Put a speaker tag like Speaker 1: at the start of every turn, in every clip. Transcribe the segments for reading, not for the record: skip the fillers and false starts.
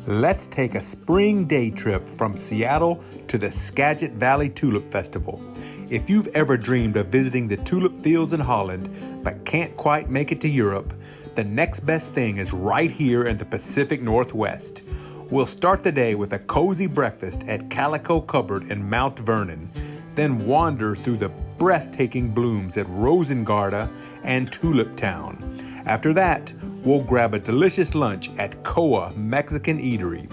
Speaker 1: Let's take a spring day trip from Seattle to the Skagit Valley Tulip Festival. If you've ever dreamed of visiting the tulip fields in Holland, but can't quite make it to Europe, the next best thing is right here in the Pacific Northwest. We'll start the day with a cozy breakfast at Calico Cupboard in Mount Vernon, then wander through the breathtaking blooms at Rosengarde and Tulip Town. After that, we'll grab a delicious lunch at Koa Mexican Eatery,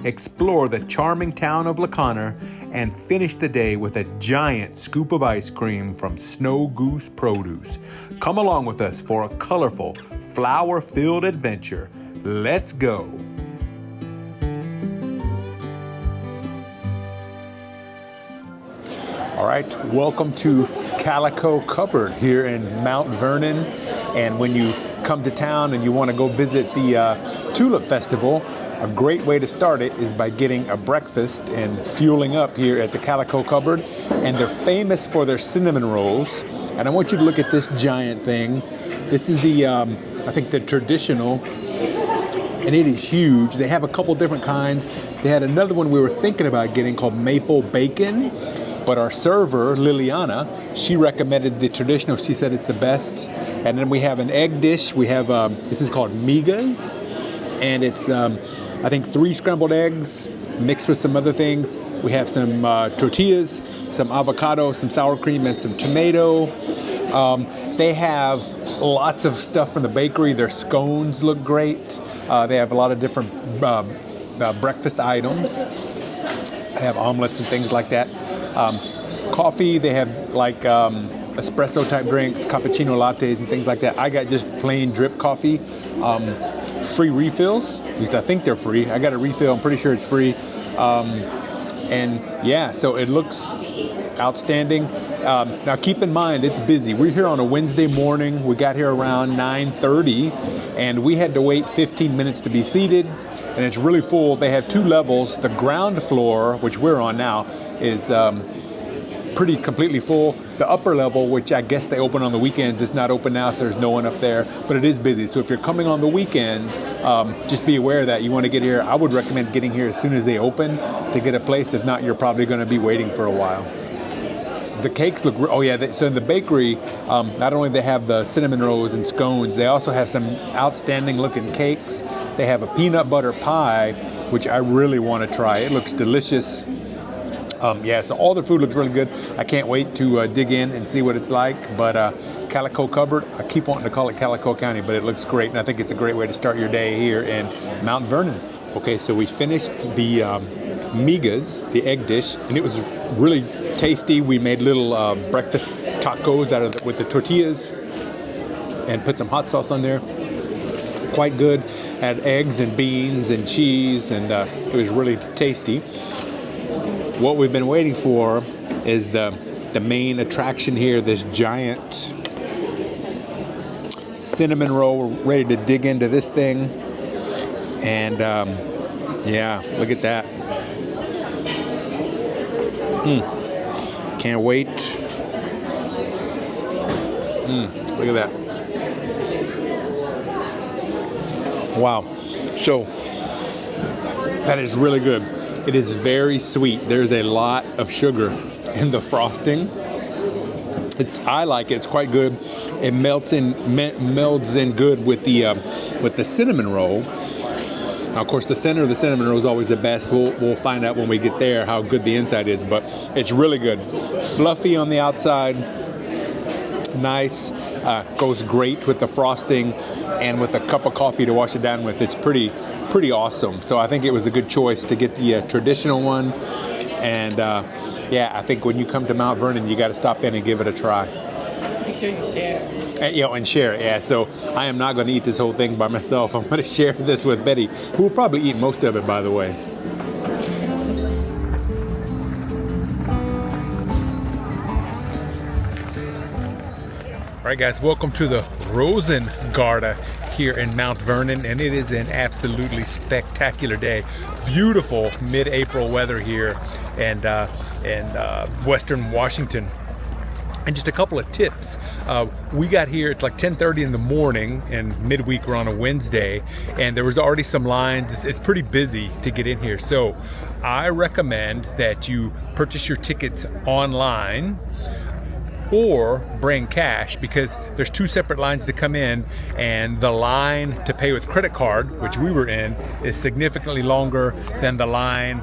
Speaker 1: explore the charming town of Lacaner, and finish the day with a giant scoop of ice cream from Snow Goose Produce. Come along with us for a colorful, flower-filled adventure. Let's go! All right, welcome to Calico Cupboard here in Mount Vernon. And when you come to town and you want to go visit the Tulip Festival, a great way to start it is by getting a breakfast and fueling up here at the Calico Cupboard. And they're famous for their cinnamon rolls. And I want you to look at this giant thing. This is the, I think the traditional, and it is huge. They have a couple different kinds. They had another one we were thinking about getting called maple bacon. But our server, Liliana, she recommended the traditional. She said it's the best. And then we have an egg dish. We have, this is called migas. And it's, I think, 3 scrambled eggs mixed with some other things. We have some tortillas, some avocado, some sour cream, and some tomato. They have lots of stuff from the bakery. Their scones look great. They have a lot of different breakfast items. They have omelets and things like that. Coffee, they have like espresso type drinks, cappuccino lattes and things like that. I got just plain drip coffee. Free refills, at least I think they're free. I got a refill, I'm pretty sure it's free. And yeah, so it looks outstanding. Now keep in mind, it's busy. We're here on a Wednesday morning. We got here around 9:30 and we had to wait 15 minutes to be seated. And it's really full. They have 2 levels. The ground floor, which we're on now, is pretty completely full. The upper level, which I guess they open on the weekends, is not open now, so there's no one up there, but it is busy. So if you're coming on the weekend, just be aware that you want to get here. I would recommend getting here as soon as they open to get a place. If not, you're probably going to be waiting for a while. The cakes look, so in the bakery, not only they have the cinnamon rolls and scones, they also have some outstanding looking cakes. They have a peanut butter pie, which I really want to try. It looks delicious. So all the food looks really good. I can't wait to dig in and see what it's like. But Calico Cupboard, I keep wanting to call it Calico County, but it looks great. And I think it's a great way to start your day here in Mount Vernon. Okay, so we finished the migas, the egg dish, and it was really tasty. We made little breakfast tacos out of with the tortillas and put some hot sauce on there. Quite good. Had eggs and beans and cheese, and it was really tasty. What we've been waiting for is the main attraction here, this giant cinnamon roll. We're ready to dig into this thing. And yeah, look at that. Can't wait. Look at that. Wow. So that is really good. It is very sweet. There's a lot of sugar in the frosting. I like it. It's quite good. It melds in good with the cinnamon roll. Now, of course, the center of the cinnamon roll is always the best. We'll find out when we get there how good the inside is, but it's really good. Fluffy on the outside. Nice. Goes great with the frosting and with a cup of coffee to wash it down with. It's pretty awesome. So I think it was a good choice to get the traditional one. And I think when you come to Mount Vernon, you got to stop in and give it a try.
Speaker 2: Make sure you share.
Speaker 1: And share it. Yeah, so I am not going to eat this whole thing by myself. I'm going to share this with Betty, who will probably eat most of it, by the way. All right, guys, welcome to the Rosengarde here in Mount Vernon, and it is an absolutely spectacular day. Beautiful mid-April weather here in Western Washington. And just a couple of tips. We got here, it's like 10:30 in the morning, and midweek we're on a Wednesday, and there was already some lines. It's pretty busy to get in here. So I recommend that you purchase your tickets online or bring cash, because there's two separate lines to come in, and the line to pay with credit card, which we were in, is significantly longer than the line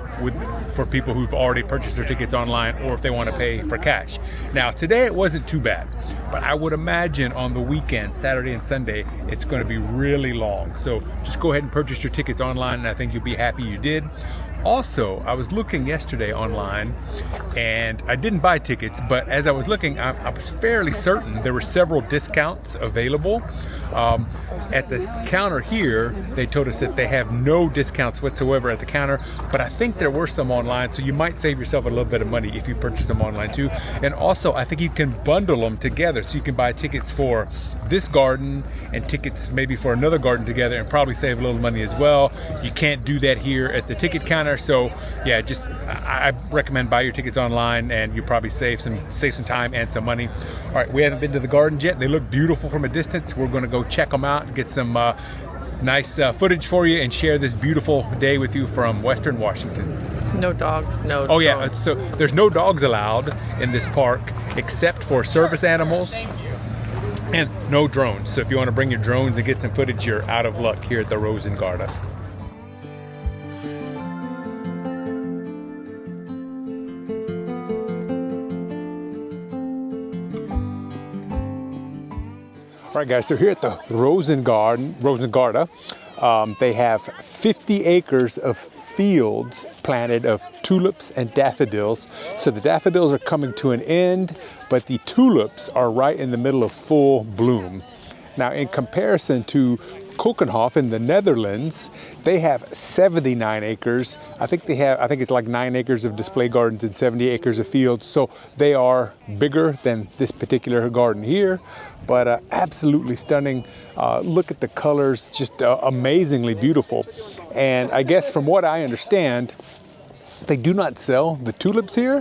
Speaker 1: for people who've already purchased their tickets online, or if they want to pay for cash. Now today it wasn't too bad, but I would imagine on the weekend, Saturday and Sunday, it's going to be really long. So just go ahead and purchase your tickets online, and I think you'll be happy you did. Also, I was looking yesterday online, and I didn't buy tickets, but as I was looking, I was fairly certain there were several discounts available. At the counter here, they told us that they have no discounts whatsoever at the counter, but I think there were some online, so you might save yourself a little bit of money if you purchase them online too. And also, I think you can bundle them together, so you can buy tickets for this garden and tickets maybe for another garden together, and probably save a little money as well. You can't do that here at the ticket counter, so yeah, I recommend buy your tickets online, and you probably save some time and some money. All right, we haven't been to the gardens yet. They look beautiful from a distance. We're going to go check them out and get some nice footage for you, and share this beautiful day with you from Western Washington.
Speaker 2: No dogs, no
Speaker 1: Oh yeah,
Speaker 2: drones.
Speaker 1: so there's no dogs allowed in this park except for service animals, and no drones. So if you want to bring your drones and get some footage, you're out of luck here at the Rosengarten. All right, guys, so here at the Rosengarten, they have 50 acres of fields planted of tulips and daffodils. So the daffodils are coming to an end, but the tulips are right in the middle of full bloom. Now, in comparison to Keukenhof in the Netherlands, they have 79 acres. I think it's like 9 acres of display gardens and 70 acres of fields. So they are bigger than this particular garden here, but absolutely stunning. Look at the colors, just amazingly beautiful. And I guess from what I understand, they do not sell the tulips here.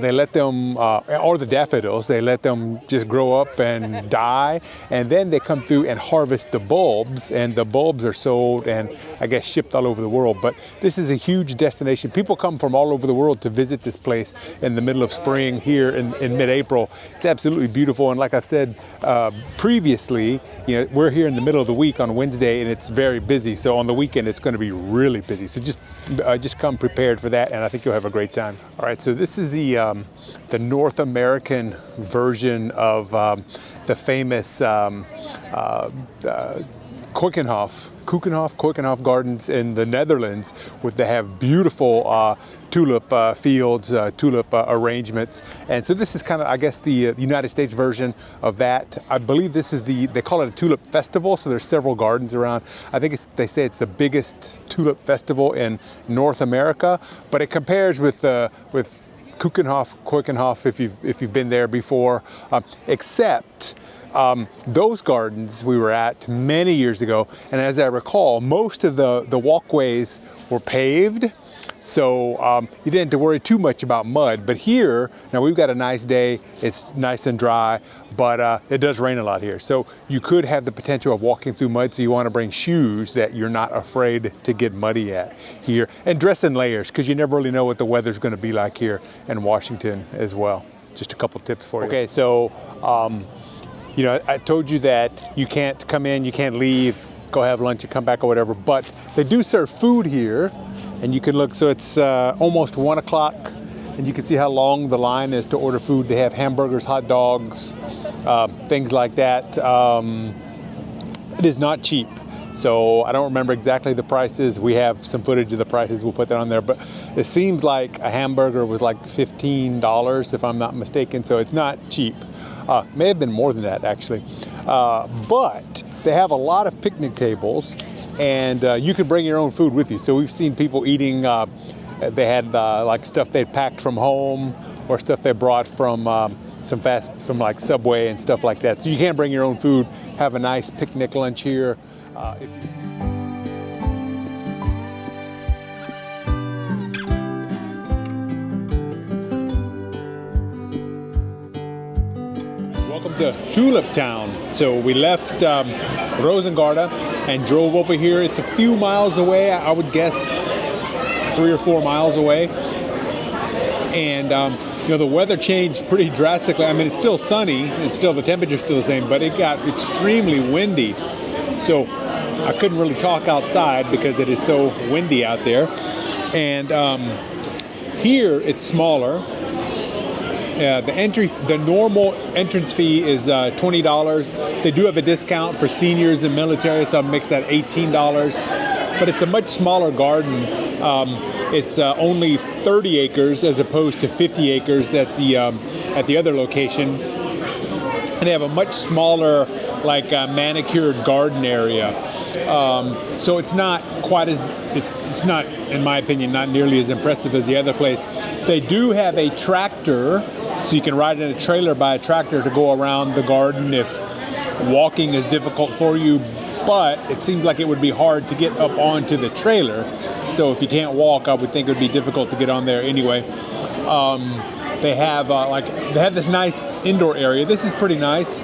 Speaker 1: They let them, or the daffodils, they let them just grow up and die. And then they come through and harvest the bulbs, and the bulbs are sold and I guess shipped all over the world. But this is a huge destination. People come from all over the world to visit this place in the middle of spring here in mid-April. It's absolutely beautiful. And like I've said previously, we're here in the middle of the week on Wednesday, and it's very busy. So on the weekend, it's going to be really busy. So just come prepared for that, and I think you'll have a great time. All right, so this is the North American version of the famous Keukenhof Gardens in the Netherlands, where they have beautiful tulip fields, tulip arrangements. And so this is kind of, I guess, the United States version of that. I believe this is they call it a tulip festival, so there's several gardens around. I think they say it's the biggest tulip festival in North America, but it compares with Keukenhof if you've been there before, except those gardens we were at many years ago, and as I recall, most of the walkways were paved, so you didn't have to worry too much about mud. But here, now we've got a nice day, it's nice and dry, but it does rain a lot here, so you could have the potential of walking through mud, so you want to bring shoes that you're not afraid to get muddy at here, and dress in layers, because you never really know what the weather's going to be like here in Washington as well. Just a couple tips for you. Okay, so I told you that you can't come in, you can't leave, go have lunch and come back or whatever, but they do serve food here, and you can look, so it's almost 1 o'clock, and you can see how long the line is to order food. They have hamburgers, hot dogs, things like that. It is not cheap, so I don't remember exactly the prices. We have some footage of the prices, we'll put that on there, but it seems like a hamburger was like $15 if I'm not mistaken, so it's not cheap. May have been more than that, actually. But they have a lot of picnic tables, and you can bring your own food with you. So we've seen people eating, they had like stuff they packed from home, or stuff they brought from from like Subway and stuff like that. So you can bring your own food, have a nice picnic lunch here. the tulip town. So we left Rosengarda and drove over here. It's a few miles away, I would guess 3 or 4 miles away. And you know, the weather changed pretty drastically. I mean, it's still sunny, and still the temperature's still the same, but it got extremely windy. So I couldn't really talk outside because it is so windy out there. And here it's smaller. The normal entrance fee is $20. They do have a discount for seniors and military, so it makes that $18. But it's a much smaller garden. It's only 30 acres as opposed to 50 acres at the other location. And they have a much smaller, like manicured garden area. So it's not quite as, it's not, in my opinion, not nearly as impressive as the other place. They do have a tractor, so you can ride in a trailer by a tractor to go around the garden if walking is difficult for you. But it seems like it would be hard to get up onto the trailer. So if you can't walk, I would think it would be difficult to get on there anyway. They have this nice indoor area. This is pretty nice.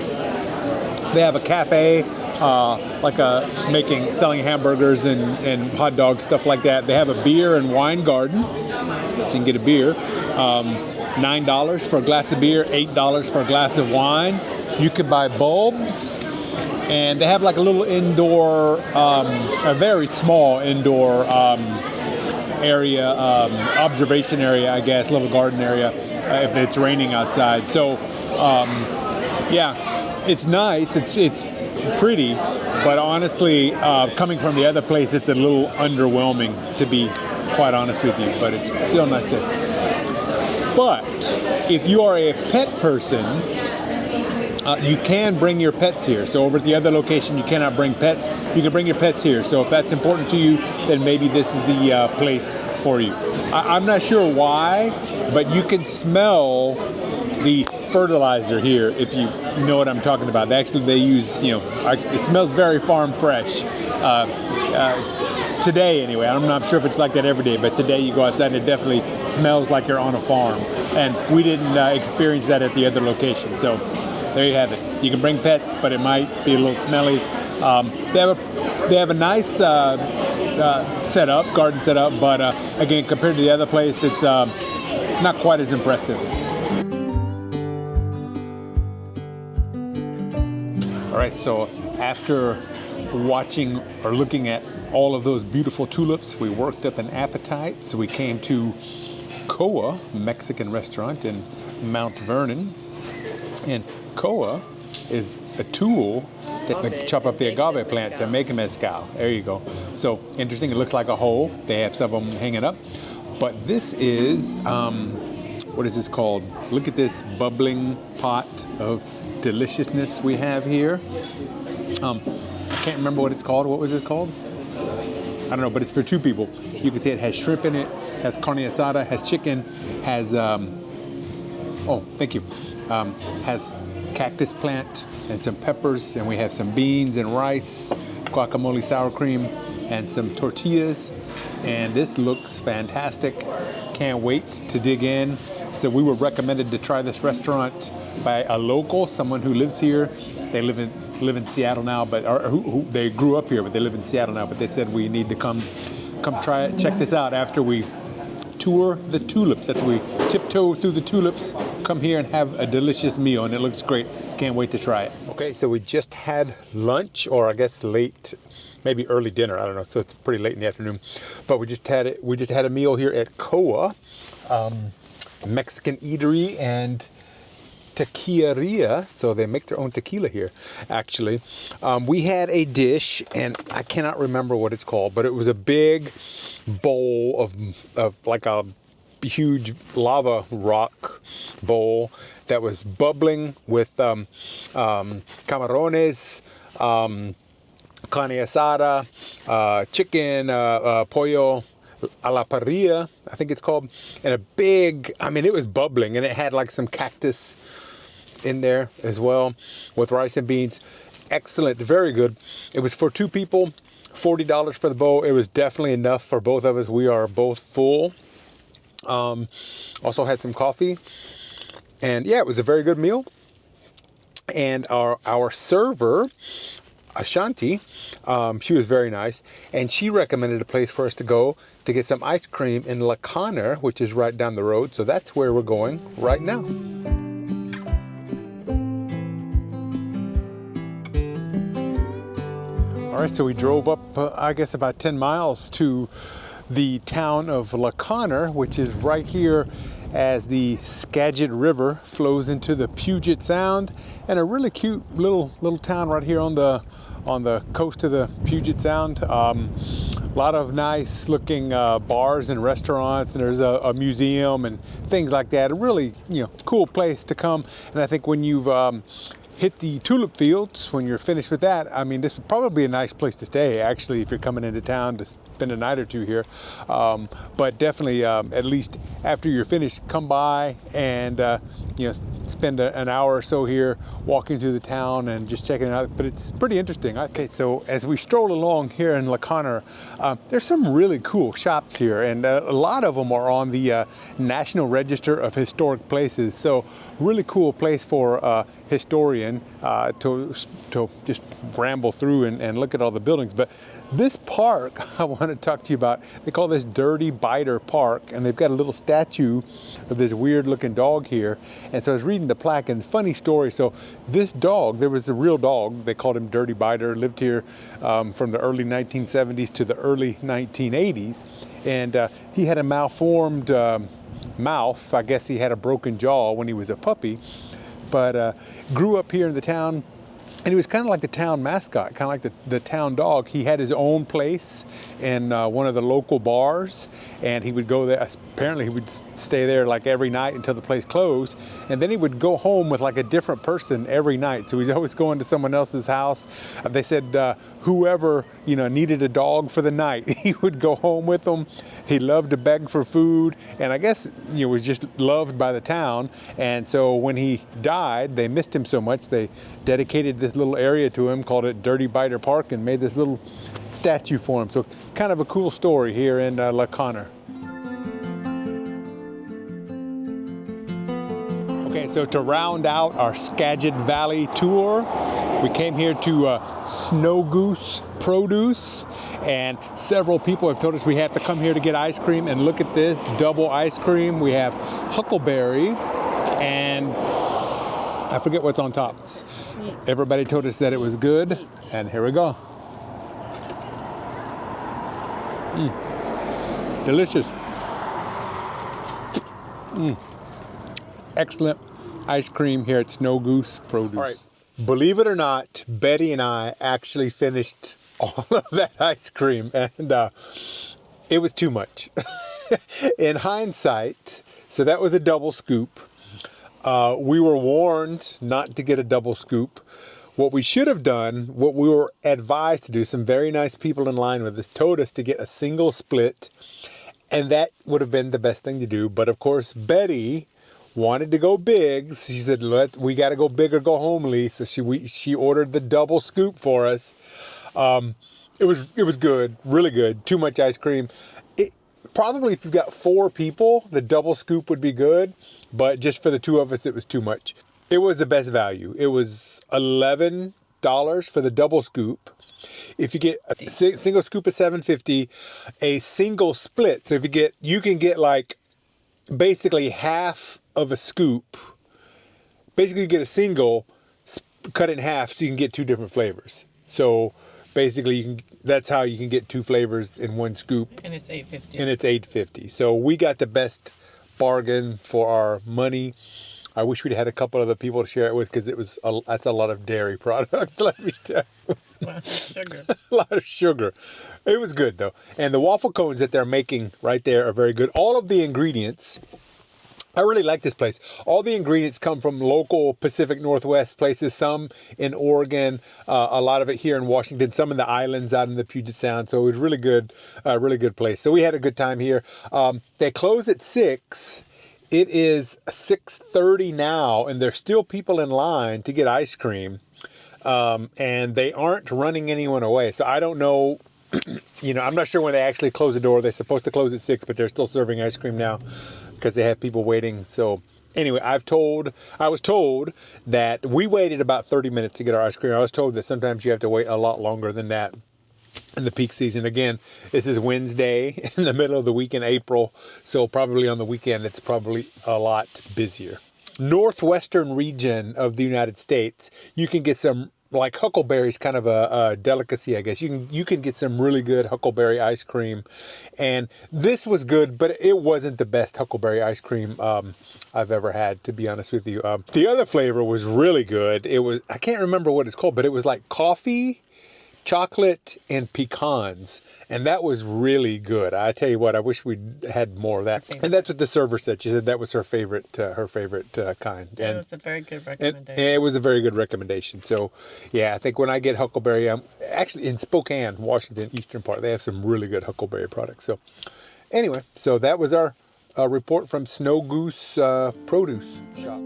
Speaker 1: They have a cafe, selling hamburgers and hot dogs, stuff like that. They have a beer and wine garden, so you can get a beer. $9 for a glass of beer, $8 for a glass of wine. You can buy bulbs. And they have like a little indoor, a very small indoor area, observation area, I guess, little garden area, if it's raining outside. So, yeah, it's nice. It's pretty, but honestly, coming from the other place, it's a little underwhelming, to be quite honest with you. But it's still nice to. But if you are a pet person, you can bring your pets here. So over at the other location, you cannot bring pets. You can bring your pets here. So if that's important to you, then maybe this is the place for you. I'm not sure why, but you can smell the fertilizer here, if you know what I'm talking about. They use, it smells very farm fresh. Today anyway, I'm not sure if it's like that every day, but today you go outside and it definitely smells like you're on a farm. And we didn't experience that at the other location. So there you have it. You can bring pets, but it might be a little smelly. They have a nice garden setup, but again, compared to the other place, it's not quite as impressive. All right, so after watching or looking at all of those beautiful tulips, we worked up an appetite, so we came to Koa Mexican restaurant in Mount Vernon. And Koa is a tool that they chop up the agave plant to make a mezcal. There you go. So interesting. It looks like a hole. They have some of them hanging up. But this is, what is this called? Look at this bubbling pot of deliciousness we have here. I can't remember what it's called. What was it called? I don't know, but it's for 2 people. You can see it has shrimp in it, has carne asada, has chicken, has, has cactus plant and some peppers, and we have some beans and rice, guacamole, sour cream, and some tortillas. And this looks fantastic. Can't wait to dig in. So we were recommended to try this restaurant by a local, someone who lives here. They live in Seattle now, but they grew up here, but they live in Seattle now. But they said we need to come try it, check this out after we tour the tulips, after we tiptoe through the tulips, come here and have a delicious meal, and it looks great. Can't wait to try it. Okay, so we just had lunch, or I guess late, maybe early dinner, I don't know, so it's pretty late in the afternoon. But we just had a meal here at Koa, Mexican eatery and tequileria, so they make their own tequila here, actually. We had a dish, and I cannot remember what it's called, but it was a big bowl of like a huge lava rock bowl that was bubbling with camarones, carne asada, chicken, pollo a la parrilla, I think it's called, and it was bubbling, and it had like some cactus in there as well with rice and beans. Excellent, very good. It was for 2 people, $40 for the bowl. It was definitely enough for both of us. We are both full. Also had some coffee, and yeah, it was a very good meal. And our server, Ashanti, she was very nice, and she recommended a place for us to go to get some ice cream in La Conner, which is right down the road. So that's where we're going right now. All right, so we drove up, I guess, about 10 miles to the town of La Conner, which is right here as the Skagit River flows into the Puget Sound, and a really cute little town right here on the coast of the Puget Sound. A lot of nice looking bars and restaurants, and there's a museum and things like that. A really cool place to come. And I think when you've hit the tulip fields, when you're finished with that, I mean, this would probably be a nice place to stay, actually, if you're coming into town to spend a night or two here. But definitely, at least after you're finished, come by and spend an hour or so here walking through the town and just checking it out. But it's pretty interesting. Okay, so as we stroll along here in La Conner, there's some really cool shops here, and a lot of them are on the National Register of Historic Places. So really cool place for a historian to just ramble through and look at all the buildings. But this park I want to talk to you about, they call this Dirty Biter Park, and they've got a little statue of this weird looking dog here. And so I was reading the plaque, and funny story. So this dog, there was a real dog, they called him Dirty Biter, lived here from the early 1970s to the early 1980s. And he had a malformed mouth. I guess he had a broken jaw when he was a puppy, but grew up here in the town. And he was kind of like the town mascot, kind of like the town dog. He had his own place in one of the local bars, and he would go there. Apparently, he would stay there like every night until the place closed, and then he would go home with like a different person every night. So he's always going to someone else's house. They said whoever needed a dog for the night, he would go home with them. He loved to beg for food, and I guess was just loved by the town. And so when he died, they missed him so much, they dedicated this little area to him, called it Dirty Biter Park, and made this little statue for him. So kind of a cool story here in La Conner. Okay, so to round out our Skagit Valley tour, we came here to Snow Goose Produce, and several people have told us we have to come here to get ice cream. And look at this double ice cream. We have huckleberry and I forget what's on top. Everybody told us that it was good, and here we go. Delicious. Excellent ice cream here at Snow Goose Produce. All right. Believe it or not, Betty and I actually finished all of that ice cream, and it was too much. In hindsight, so that was a double scoop. We were warned not to get a double scoop. What we should have done, what we were advised to do, some very nice people in line with us told us to get a single split, and that would have been the best thing to do. But of course, Betty wanted to go big. She said, we got to go big or go homely. So she ordered the double scoop for us. It was good, really good. Too much ice cream. Probably if you've got 4 people, the double scoop would be good. But just for the 2 of us, it was too much. It was the best value. It was $11 for the double scoop. If you get a single scoop of $7.50, a single split. So you can get like basically half of a scoop. Basically, you get a single, cut in half, so you can get 2 different flavors. So basically, that's how you can get 2 flavors in one scoop.
Speaker 2: And it's $8.50.
Speaker 1: And it's $8.50. So we got the best bargain for our money. I wish we'd had a couple other people to share it with, because that's a lot of dairy product, let me tell you.
Speaker 2: A lot of sugar.
Speaker 1: A lot of sugar. It was good, though. And the waffle cones that they're making right there are very good. All of the ingredients, I really like this place. All the ingredients come from local Pacific Northwest places, some in Oregon, a lot of it here in Washington, some in the islands out in the Puget Sound. So it was really good place. So we had a good time here. They close at 6. It is 6:30 now, and there's still people in line to get ice cream. And they aren't running anyone away. So I don't know, I'm not sure when they actually close the door. They're supposed to close at 6, but they're still serving ice cream now because they have people waiting. So Anyway, I was told that we waited about 30 minutes to get our ice cream. I was told that sometimes you have to wait a lot longer than that in the peak season. Again, this is Wednesday in the middle of the week in April, so probably on the weekend it's probably a lot busier. Northwestern region of the United States, you can get some, like huckleberries, kind of a delicacy, I guess. You can get some really good huckleberry ice cream, and this was good, but it wasn't the best huckleberry ice cream I've ever had, to be honest with you. The other flavor was really good. It was, I can't remember what it's called, but it was like coffee, chocolate, and pecans, and that was really good. I tell you what, I wish we'd had more of that. And that's what the server said. She said that was her favorite kind.
Speaker 2: And it was a very good recommendation.
Speaker 1: And it was a very good recommendation. So, yeah, I think when I get huckleberry, I'm actually in Spokane, Washington, eastern part. They have some really good huckleberry products. So, anyway, so that was our report from Snow Goose Produce Shop.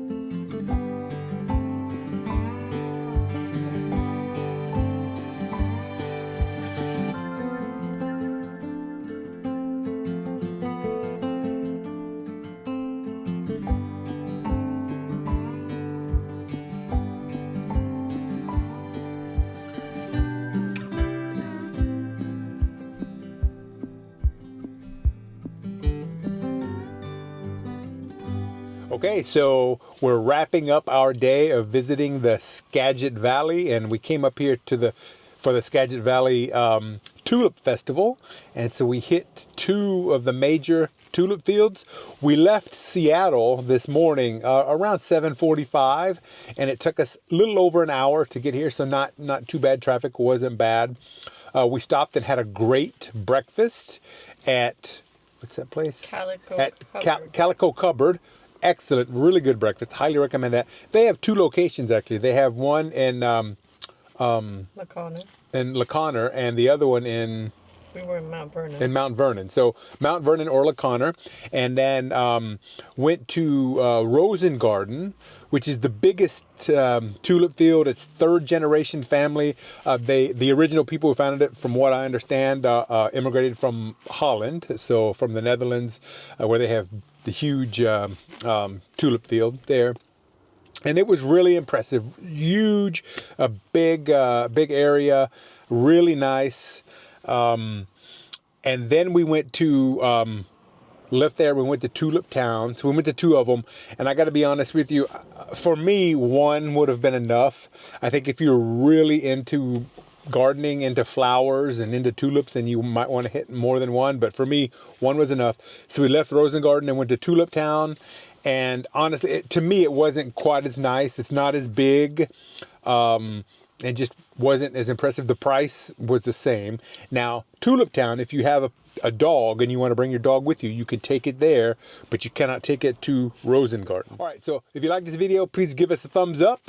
Speaker 1: Okay, so we're wrapping up our day of visiting the Skagit Valley, and we came up here for the Skagit Valley Tulip Festival, and so we hit 2 of the major tulip fields. We left Seattle this morning around 7:45, and it took us a little over an hour to get here, so not too bad. Traffic wasn't bad. We stopped and had a great breakfast at, what's that place? Calico Cupboard. Excellent, really good breakfast. Highly recommend that. They have 2 locations actually. They have one in LaConner, and the other one in.
Speaker 2: We were in Mount Vernon.
Speaker 1: In Mount Vernon. So Mount Vernon or LaConner, and then went to Rosengarten, which is the biggest tulip field. It's 3rd generation family. The original people who founded it, from what I understand, immigrated from Holland, so from the Netherlands, where they have the huge tulip field there. And it was really impressive. Huge, a big area, really nice. And then we went to, left there, we went to Tulip Town. So we went to 2 of them. And I got to be honest with you, for me, 1 would have been enough. I think if you're really into gardening, into flowers, and into tulips, then you might want to hit more than 1. But for me, 1 was enough. So we left Rosengarten and went to Tulip Town. And honestly, to me, it wasn't quite as nice. It's not as big. It just wasn't as impressive. The price was the same. Now, Tulip Town, if you have a dog and you want to bring your dog with you, you can take it there, but you cannot take it to Rosengarten. All right, so if you like this video, please give us a thumbs up.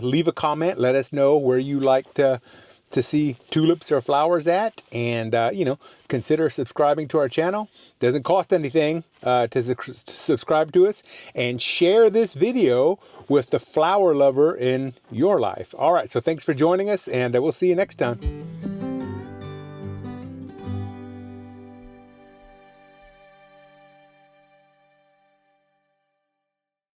Speaker 1: Leave a comment. Let us know where you like to see tulips or flowers at, and consider subscribing to our channel. Doesn't cost anything to subscribe to us, and share this video with the flower lover in your life. All right, so thanks for joining us, and we'll see you next time.